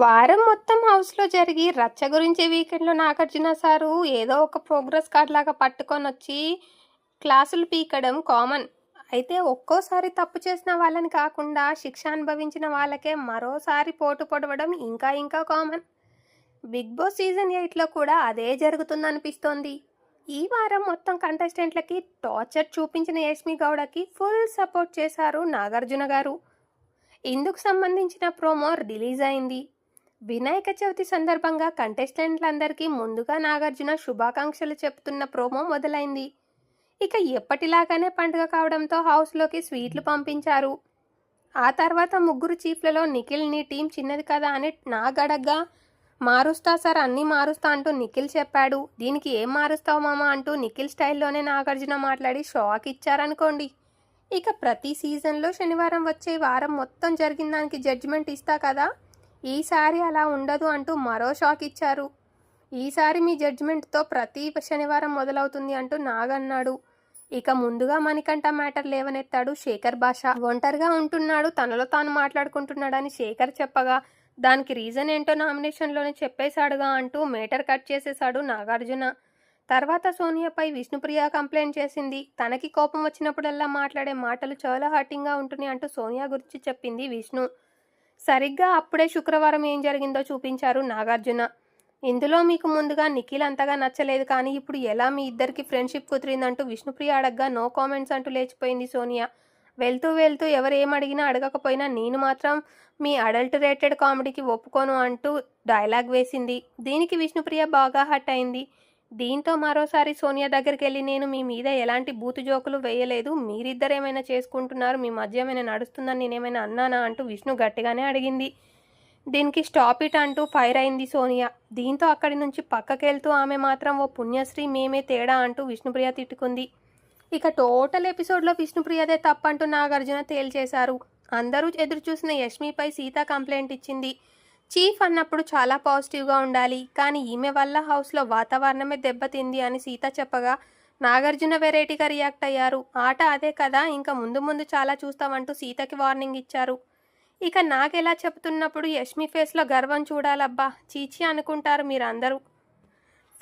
వారం మొత్తం హౌస్లో జరిగి రచ్చ గురించి వీకెండ్లో నాగార్జున సారు ఏదో ఒక ప్రోగ్రెస్ కార్డ్ లాగా పట్టుకొని వచ్చి క్లాసులు పీకడం కామన్. అయితే ఒక్కోసారి తప్పు చేసిన వాళ్ళని కాకుండా శిక్ష అనుభవించిన వాళ్ళకే మరోసారి పోటు పొడవడం ఇంకా ఇంకా కామన్. బిగ్ బాస్ సీజన్ 8లో కూడా అదే జరుగుతుందనిపిస్తోంది. ఈ వారం మొత్తం కంటెస్టెంట్లకి టార్చర్ చూపించిన యష్మి గౌడకి ఫుల్ సపోర్ట్ చేశారు నాగార్జున గారు. ఇందుకు సంబంధించిన ప్రోమో రిలీజ్ అయింది. వినాయక చవితి సందర్భంగా కంటెస్టెంట్లందరికీ ముందుగా నాగార్జున శుభాకాంక్షలు చెప్తున్న ప్రోమో మొదలైంది. ఇక ఎప్పటిలాగానే పండుగ కావడంతో హౌస్లోకి స్వీట్లు పంపించారు. ఆ తర్వాత ముగ్గురు చీఫ్లలో నిఖిల్ని టీం చిన్నది కదా అని నాగడగ్గా మారుస్తా సార్ అన్నీ మారుస్తా అంటూ నిఖిల్ చెప్పాడు. దీనికి ఏం మారుస్తావు మామ అంటూ నిఖిల్ స్టైల్లోనే నాగార్జున మాట్లాడి షాక్ ఇచ్చారనుకోండి. ఇక ప్రతి సీజన్లో శనివారం వచ్చే వారం మొత్తం జరిగిన దానికి జడ్జిమెంట్ ఇస్తా కదా, ఈసారి అలా ఉండదు అంటూ మరో షాక్ ఇచ్చారు. ఈసారి మీ జడ్జిమెంట్తో ప్రతి శనివారం మొదలవుతుంది అంటూ నాగన్నాడు. ఇక ముందుగా మణికంఠ మ్యాటర్ లేవనెత్తాడు శేఖర్ భాష. ఒంటరిగా ఉంటున్నాడు, తనలో తాను మాట్లాడుకుంటున్నాడని శేఖర్ చెప్పగా దానికి రీజన్ ఏంటో నామినేషన్లోనే చెప్పేశాడుగా అంటూ మేటర్ కట్ చేసేశాడు నాగార్జున. తర్వాత సోనియాపై విష్ణుప్రియ కంప్లైంట్ చేసింది. తనకి కోపం వచ్చినప్పుడల్లా మాట్లాడే మాటలు చాలా హర్టింగ్గా ఉంటున్నాయి అంటూ సోనియా గురించి చెప్పింది విష్ణు. సరిగ్గా అప్పుడే శుక్రవారం ఏం జరిగిందో చూపించారు నాగార్జున. ఇందులో మీకు ముందుగా నిఖిల్ అంతగా నచ్చలేదు, కానీ ఇప్పుడు ఎలా మీ ఇద్దరికి ఫ్రెండ్షిప్ కుదిరిందంటూ విష్ణుప్రియ అడగ్గా నో కామెంట్స్ అంటూ లేచిపోయింది సోనియా. వెళ్తూ వెళ్తూ ఎవరేమడిగినా అడగకపోయినా నేను మాత్రం మీ అడల్టరేటెడ్ కామెడీకి ఒప్పుకోను అంటూ డైలాగ్ వేసింది. దీనికి విష్ణుప్రియ బాగా హర్ట్ అయింది. దీంతో మరోసారి సోనియా దగ్గరికి వెళ్ళి నేను మీ మీద ఎలాంటి బూతు జోకులు వేయలేదు, మీరిద్దరేమైనా చేసుకుంటున్నారు, మీ మధ్య ఏమైనా నడుస్తుందని నేనేమైనా అన్నానా అంటూ విష్ణు గట్టిగానే అడిగింది. దీనికి స్టాప్ ఇట్ అంటూ ఫైర్ అయింది సోనియా. దీంతో అక్కడి నుంచి పక్కకెళ్తూ ఆమె మాత్రం ఓ పుణ్యశ్రీ మేమే తేడా అంటూ విష్ణుప్రియ తిట్టుకుంది. ఇక టోటల్ ఎపిసోడ్లో విష్ణుప్రియదే తప్పంటూ నాగార్జున తేల్చేశారు. అందరూ ఎదురు చూసిన యష్మిపై సీత కంప్లైంట్ ఇచ్చింది. చీఫ్ అన్నప్పుడు చాలా పాజిటివ్గా ఉండాలి, కానీ ఈమె వల్ల హౌస్లో వాతావరణమే దెబ్బతింది అని సీత చెప్పగా నాగార్జున వెరైటీగా రియాక్ట్ అయ్యారు. ఆట అదే కదా, ఇంకా ముందు ముందు చాలా చూస్తామంటూ సీతకి వార్నింగ్ ఇచ్చారు. ఇక నాగెలా చెప్తున్నప్పుడు యష్మి ఫేస్లో గర్వం చూడాలబ్బా, చీచి అనుకుంటారు మీరందరూ.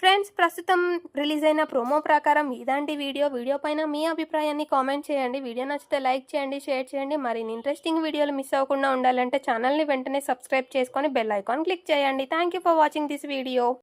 ఫ్రెండ్స్, ప్రస్తుతం రిలీజ్ అయిన ప్రోమో ప్రకారం ఇలాంటి వీడియో పైన మీ అభిప్రాయాన్ని కామెంట్ చేయండి. వీడియో నచ్చితే లైక్ చేయండి, షేర్ చేయండి. మరిన్ని ఇంట్రెస్టింగ్ వీడియోలు మిస్ అవ్వకుండా ఉండాలంటే ఛానల్ని వెంటనే సబ్స్క్రైబ్ చేసుకొని బెల్ ఐకాన్ క్లిక్ చేయండి. Thank you for watching this video.